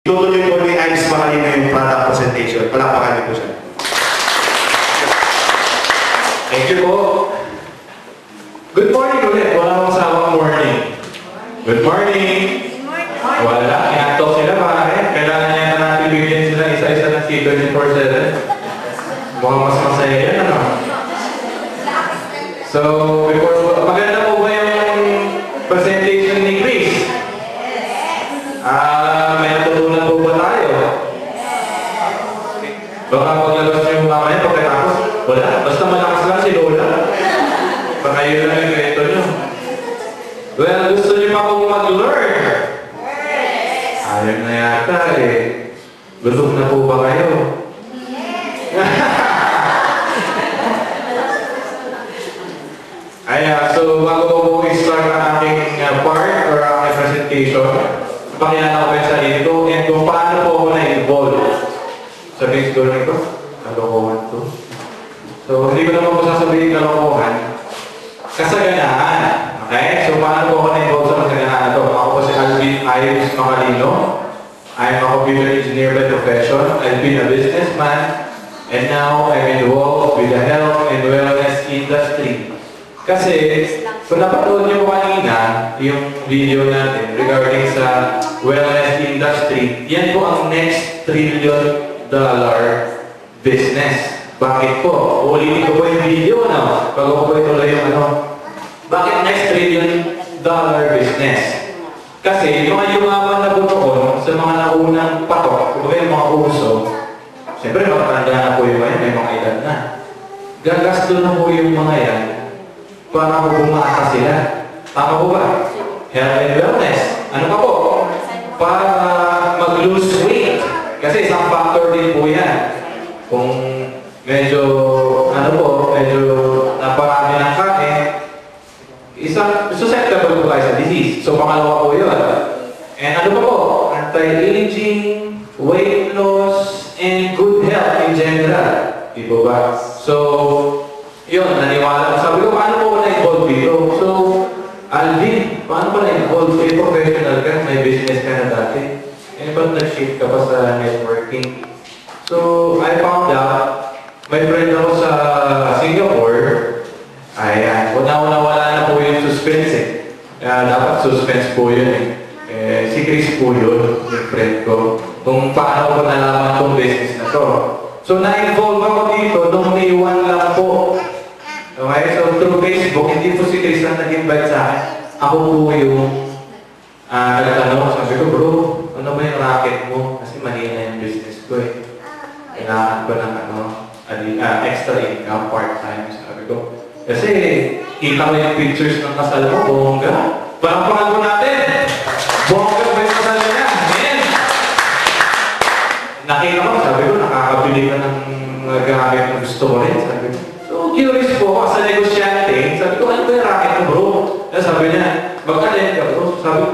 Tutuloy po ni Ives Macarino yung product presentation. Palakpakan niyo po siya. Thank you po. Good morning ulit. Wala akong sawang morning. Good morning. Wala. Inaktok sila pare. Kailangan niya na natin bigyan sila isa-isa ng C24/7. Mukhang mas masaya yan, ano? So, maganda po ba yung presentation ni Chris? May natutunan po ba tayo? Baka maglabas niyo yung mamaya pagkatapos. Wala. Basta malakas lang si Lola. Baka yun lang yung kwento niyo. Well, gusto niyo pa kong mag-learn? Ayaw na yata eh. Gutom na po ba kayo? So bago po i-start ang aking part or aking presentation, pakilala ko yung sarili ko and kung paano po ako na-involve. Sabihin siguro nito, kalokohan to. So hindi ko naman po sasabihin kalokohan. Kasaganahan. Okay? So paano po ako na-involve sa kasaganahan na to? Ako po si Alvin Ives Macarino. I'm a computer engineer by profession. I've been a businessman and now I'm involved with the health and wellness industry. Kasi, kung napanood niyo kanina yung video natin regarding sa wellness industry, yan po ang next $1 trillion business. Bakit po? Ulitin ko po yung video, no? Bago ko po ituloy yung ano. Bakit next $1 trillion business? Kasi, yung mga yumaman na bunoon sa mga naunang patok, kung yung mga uso, siyempre makatanda na po yung may mga edad na. Gagasto na po yung mga yan para bumata sila. Tama po ba? Health and wellness. Ano pa po? Para mag-lose weight. Kasi isang factor din po yan. Kung medyo, medyo naparami ng kain, isang susceptible po tayo sa disease. So, pangalawa po yun. And ano pa po? Anti-aging, weight loss, and good health in general. Di po ba? So, yun, naniwala. Sabi ko, paano po na-involve dito? So, Alvin, paano pa na-involve? May professional ka, may business ka na dati. Eh, ba't nag-shift ka pa sa networking? So, I found out, may friend ako sa Singapore. Ayan, wala na po yung suspense eh. Dapat suspense po yun eh. Si Chris po yun, yung friend ko. Kung paano ko nalaman itong business na to. So, na-involve ako dito nung May 1 lang po. Okay, so through Facebook, hindi po si Chris ang nag-invite sa akin. Ako po yung nagtanong. Sabi ko, bro, ano ba yung racket mo? Kasi mahina yung business ko eh. Kailangan ko ng extra income, part-time. Sabi ko, kasi kita ko yung pictures ng kasal mo, bongga. Parang ko natin. Bongga ba yung kasal niya? Amen! Nakita ko, sabi ko, nakakabili ka ng gamit na gusto ko rin. Sabi ko, so curious po ako sa negosyante. Sabi ko, ano ba yung racket mo, bro? Sabi niya, mag-attend ka, bro. Sabi ko,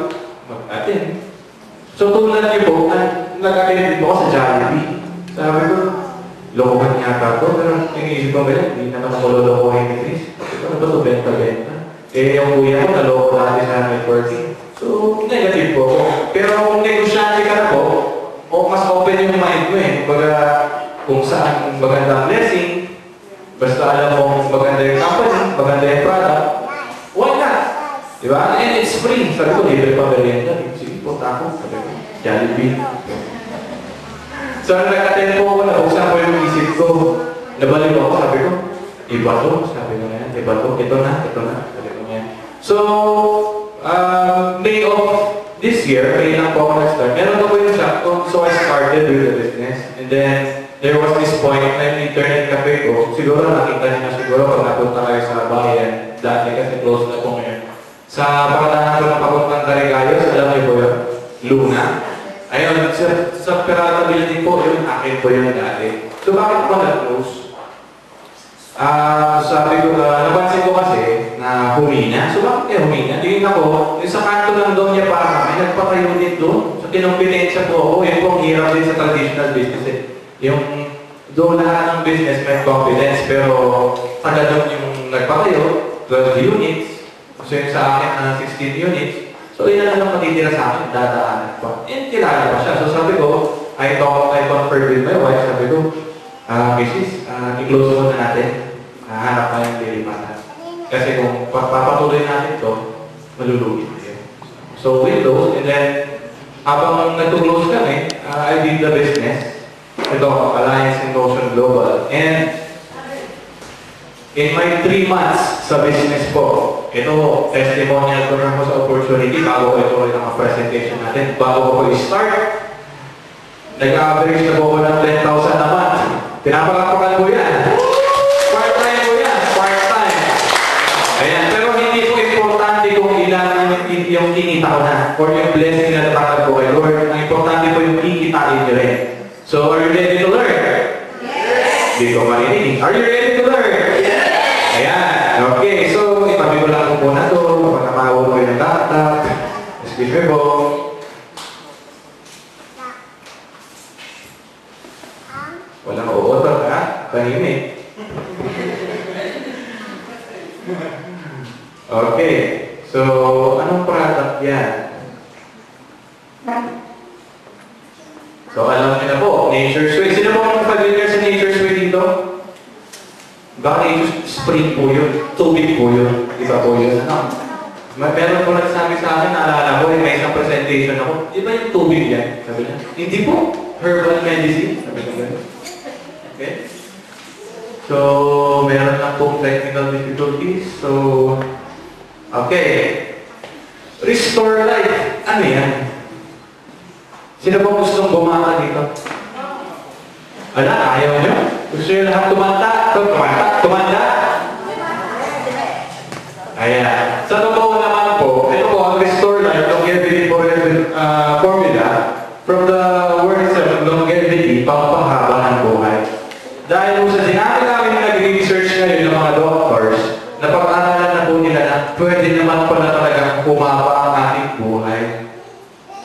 mag-attend. So tulad niyo po, nag-attend po ako sa Jollibee. Sabi ko, lokohan yata to. Pero iniisip ko ba yan? Hindi naman ako lolokohin ni Chris. Sabi ko, ano ba ito? Benta-benta. Eh, yung kuya ko, naloko natin sa networking. So, negative po ako. Pero kung negosyante ka na po, mas open yung mind mo eh. Baga, kung saan maganda ang blessing, basta alam mo maganda yung company, maganda yung product, why not? Diba? And it's free. Sabi ko, libre pa merienda. Sige po, tako. Sabi ko, Jollibee. So, nag-attend po ako, nabuksan ko yung isip ko. Nabalik ako, sabi ko, iba to. Sabi ko nga yan, iba to. Ito na. Sabi ko nga yan. So, May of this year, May lang po ako nag-start. Meron ako yung shop ko, so I started with the business. And then, there was this point na yung internet cafe ko. Siguro nakita niyo na siguro pag napunta kayo sa bayan. Dati kasi close na po ngayon. Sa pakatahan ko ng papuntang Tarigayos, alam niyo po yun? Luna. Ayun, sa Peralta building po, yun, akin po yun dati. So bakit po nag-close? Sabi ko, napansin ko kasi na humina. So bakit kaya humina? Tingin ako, yung sa kanto ng Doña Parma, may nagpaka-unit doon. So kinumpitensya po ako, yun po ang hirap din sa traditional business eh. Yung doon lahat ng business may confidence, pero taga yung nagpakayo, 12 units. So yung sa akin, 16 units. So yun na lang matitira sa akin, dadaanan pa. And kilala pa siya. So sabi ko, nag-close kami, I did the business. Ito, Alliance in Motion Global. And in my 3 months sa business po, ito, testimonial ko na po sa opportunity bago ko ituloy ng presentation natin. Bago ko i-start, nag-average na po ko ng 10,000 a month. Pinapalapakan ko yan. Part-time ko yan. Part-time. Ayan. Pero hindi po importante kung ilan yung kinita ko na or yung blessing na natakad ko kay Lord. Ang importante po yung kikitain nyo rin. So, are you ready to learn? Yes! Hindi ko marinig. Are you ready to learn? Yes! Ayan. Okay. So, itabi ko lang po muna ito. Pagkamawag ko yung laptop. Excuse me po. Walang uotol, ha? Tahimik. Okay. So, anong product yan? So, alam niyo na po, Nature's Way. Sino po ang familiar sa Nature's Way dito? Baka Nature's Spring po yun. Tubig po yun. Iba po yun. Ano? Meron po nagsabi sa akin, naalala ko, may isang presentation ako. Di ba yung tubig yan? Sabi niya, hindi po. Herbal medicine. Sabi niya. Okay? So, meron lang pong technical difficulties. So, okay. Restore life. Ano yan? Sino ba gustong bumata dito? Ala, ayaw nyo? Gusto nyo lahat tumanda? Tumanda? Ayan. Sa totoo naman po, ito po ang restore life, longevity formula, from the word itself, longevity, pampahaba ng buhay. Dahil po sa sinabi namin na nag-research ngayon ng mga doctors, napag-aralan na po nila na pwede naman pala talagang humaba ang ating buhay.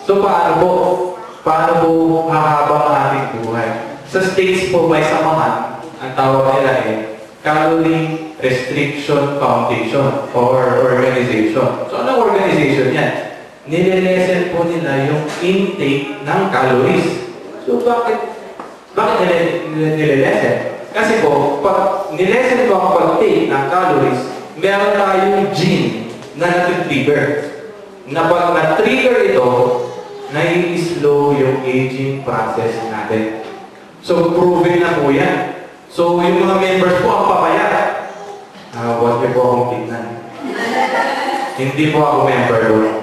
So paano po? Paano po hahaba ang ating buhay? Sa States po may samahan, ang tawag nila Calorie Restriction Foundation or organization. So anong organization yan? Nililesen po nila yung intake ng calories. So bakit nililesen? Kasi po, pag nilesen ko ang pag-take ng calories, meron tayong gene na nag-trigger. Na pag na-trigger ito, nai-slow yung aging process natin. So, proven na po yan. So, yung mga members po ang papayat. Huwag niyo po akong tignan. Hindi po ako member doon.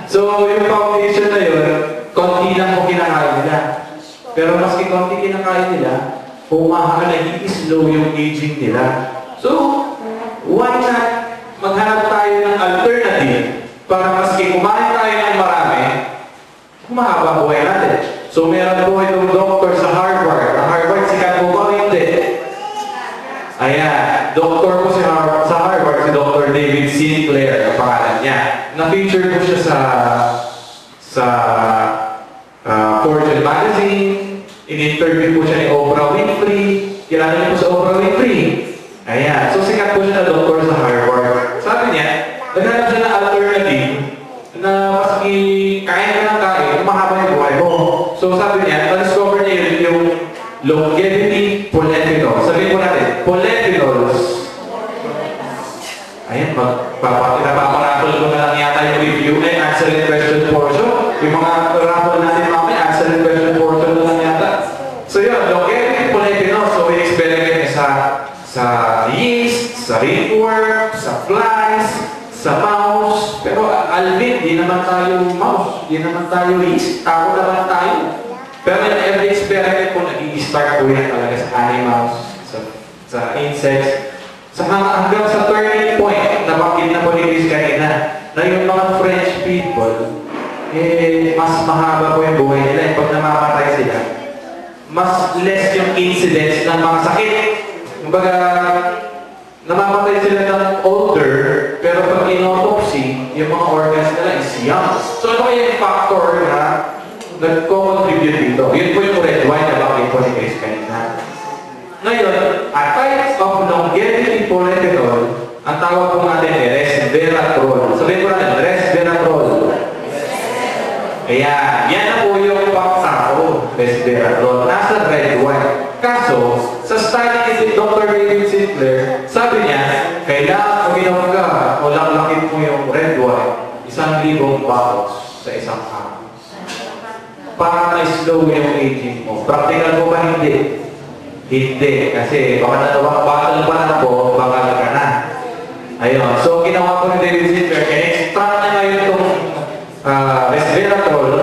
So, yung foundation na yun, konti lang po kinakain nila. Pero maski konti kinakain nila, nag-i-slow yung aging nila. So, why not maghanap tayo ng alternative para maski kumain tayo ng marami, humahaba buhay natin. So, meron po itong doctor sa Harvard. Ang Harvard, sikat po ba? Hindi. Ayan. Doctor po sa Harvard, si Dr. David Sinclair, ang pangalan niya. Na-feature po siya sa Fortune Magazine. In-interview po siya ni Oprah Winfrey. Kilala niyo po sa Oprah Winfrey. Ayan. So, sikat po siya na doktor sa Harvard. Sabi niya, naghanap siya ng alternative na maski kain ka ng kain, mahaba yung buhay mo. So, sabi niya, na-discover niya yung longevity polyphenols. Sabihin po natin, polyphenols. Ayan, napaparapol ko na lang yata yung review na answer and question portion. Yung mga rapol natin mamaya, answer and question portion na lang yata. So yun, longevity polyphenols. So we experiment sa yeast, sa ringworm, sa flies, sa mouse. Pero Alvin, di naman tayo mouse, di naman tayo yeast, tao naman tayo. Pero in every experiment po, nag-i-start po yan talaga sa animals, sa insects. Hanggang sa turning point, nabanggit na po ni Chris kanina, na yung mga French people, mas mahaba po yung buhay nila. Pag namamatay sila, mas less yung incidence ng mga sakit. Kumbaga, namamatay sila ng older, pero pag in-autopsy, yung mga organs nila is young. So ano yung factor na nagko-contribute dito? Yun po yung red wine na bakit po ni Chris kanina. Ngayon, a type of longevity polyphenol, ang tawag po natin ay resveratrol. Sabihin po natin, resveratrol. Kaya, yan na po yung paksa ko, resveratrol. Nasa red wine. Kaso, sa study ni Dr. David Sinclair, sabi niya, kailangan uminom ka o laklakin mo yung red wine, 1,000 bottles sa isang araw. para ma-slow yung aging mo. Practical po ba? Hindi. Hindi. Kasi baka battle pa na po, baka ka na. Ayun. So, ginawa ko ni David Zimmer, in-extract na ngayon itong resveratrol,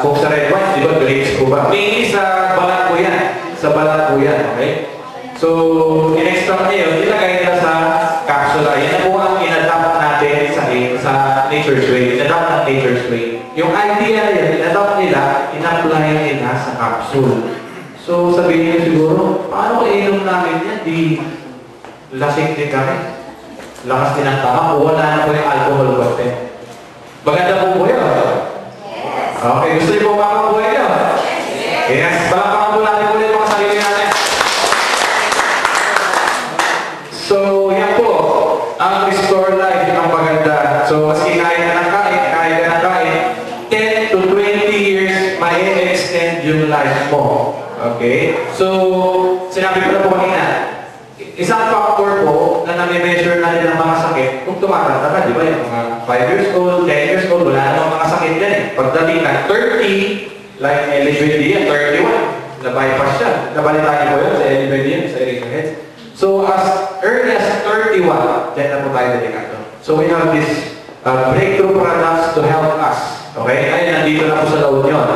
kung sa red wine, di ba, grapes po ba? Mainly sa balat po yan. Sa balat po yan, okay? So, in-extract niya yun, nilagay nila sa capsula. Yan na po ang in-adapt natin sa nature's way. In-adapt ng nature's way. Yung idea na yun, in-adapt nila, in-apply nila sa capsule. So, sabihin niyo siguro, paano inom namin yan? Di lasing din kami. Lakas din ang tama. Wala na po yung alcohol content. Maganda po po yun. Okay, gusto niyo po makabuhay yun? Yes. Palakpakan po natin ulit mga sarili natin. So, yan po. Ang restore life, yung ang maganda. So, maski kain ka ng kain, 10 to 20 years, may extend yung life mo. Okay? So, sinabi ko na po kanina, isang factor po na nami-measure natin ang mga sakit, kung tumatanda ka, di ba, yung mga 5 years old, 10 years old, wala namang mga sakit yan eh. Pagdating na 30, like Ellie Buendia, 31, na-bypass siya. Nabalitaan niyo po yun sa Ellie Buendia, sa Eric Head. So, as early as 31, dyan na po tayo delikado. So, we have this breakthrough products to help us. Okay? Ay, nandito na po sa load yun.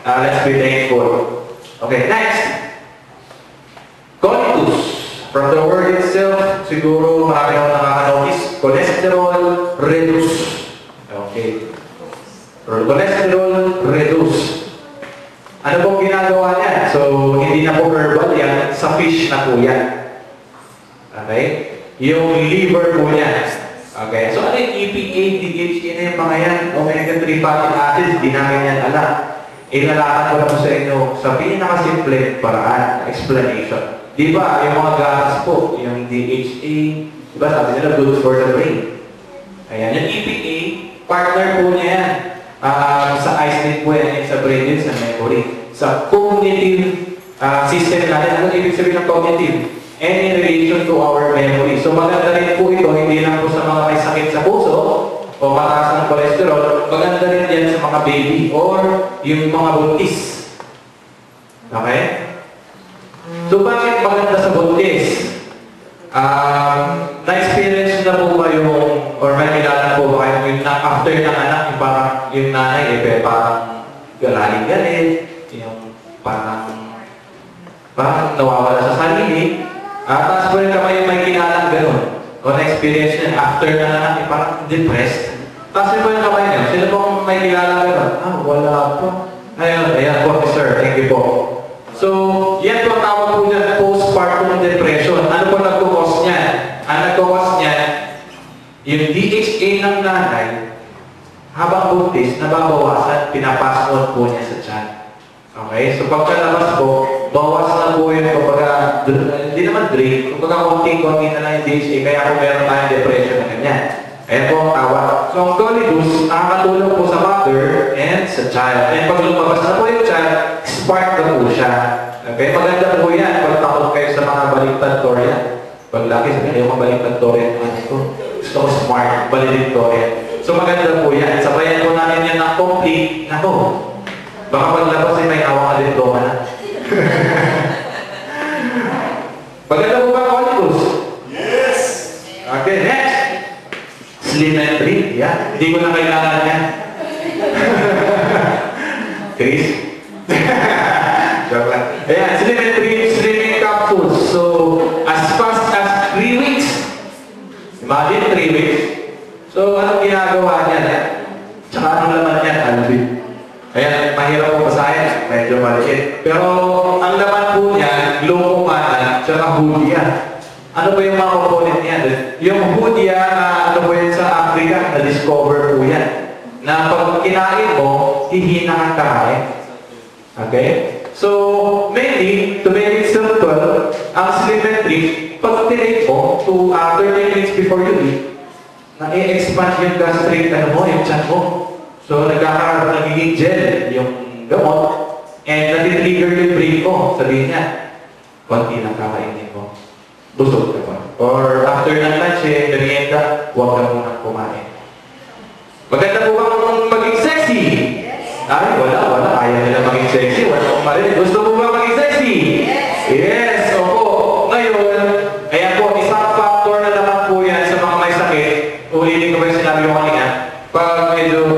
Let's be thankful. Okay, next. Colitis. From the word itself, siguro marami akong nakaka-notice. Cholesterol reduce. Okay. Cholesterol reduce. Ano pong ginagawa niya? So, hindi na po herbal yan. Sa fish na po yan. Okay? Yung liver po niya. Okay? So, ano yung EPA, DHA na yung mga yan? Omega-3 fatty acids, di namin yan alam. Inalakan ko lang sa inyo sa pinakasimple paraan, explanation. Di ba, yung mga gatas po, yung DHA, di ba, sabi nila, good for the brain. Ayan, yung EPA, partner po niya yan. Sa eyes din po yan, sa brain din, sa memory. Sa cognitive system natin, ano ibig sabihin ng cognitive? Any relation to our memory. So maganda rin po ito, hindi lang po sa mga may sakit sa puso, o mataas ng cholesterol, maganda rin yan sa mga baby, or yung mga buntis. Okay? So, bakit maganda sa buntis? Na-experience na po ba yung, or may kilala po ba kayo, yung after ng anak, yung parang, yung nanay, parang galing-galit, yung parang nawawala sa sarili, tapos po rin kamay may kilala gano'n, o na-experience niya, after ng anak, parang depressed, tapos po yung kamay niya, sino pong may kilala gano'n? Wala po. Ayan po, sir, thank you po. So, yan po ang tawag po niya postpartum depression. Ano po nagkukos niya? Ang nagkukos niya, yung DHA ng nanay, habang buntis, nababawasan, pinapasok po niya sa tiyan. Okay? So, pagkalabas po, bawas na po yun, kumbaga, hindi naman drain, kumbaga konting-konti na lang yung DHA, kaya kung meron tayong depression na ganyan. Ayan po ang tawag. So, ang Colitis, nakakatulong po sa mother and sa child. And pag lumabas na po yung child, spark na po siya. Okay? Maganda po yan pag takot kayo sa mga valedictorian. Pag laki, sabi kayo mga valedictorian. Gusto ko smart, valedictorian. So, maganda po yan. Sabayan po natin yan ng complete. Nako, baka paglabas ay may awang alito na. Maganda po ba, Colitis? Yes! Okay, next. Slimetry, yeah. Hindi ko na kailangan yan. Chris? Joke lang. Ayan, Slimetry, slimming capsules. So, as fast as 3 weeks. Imagine 3 weeks. So, anong ginagawa niyan? Tsaka anong laman niyan? Alvin. Ayan, mahirap po basahin. Medyo maliit. Pero, ang laman po niyan, glucomana, tsaka hudia. Ano ba yung mga component niya? Yung hudia, ano po yan sa Africa, na-discover po yan. Na pag kinain mo, hihina kang kakain. Okay? So, mainly, to make it simple, ang Slimetry, pag tinake mo to 30 minutes before you eat, na-i-expand yung gastric, yung chan mo. So, nagkakaroon, nagiging gel yung gamot, and nati-trigger yung brain mo. Sabihin niya, konti lang kakainin mo. Busog ka pa. Or after ng lunch, merienda, huwag ka munang kumain. Maganda po bang maging sexy? Ay, wala. ulit. Gusto mo ba maging sexy? Yes, opo. Ngayon, ayan po, isang factor na naman po yan sa mga may sakit. Ulitin ko ba yung sinabi ko kanina? Pag medyo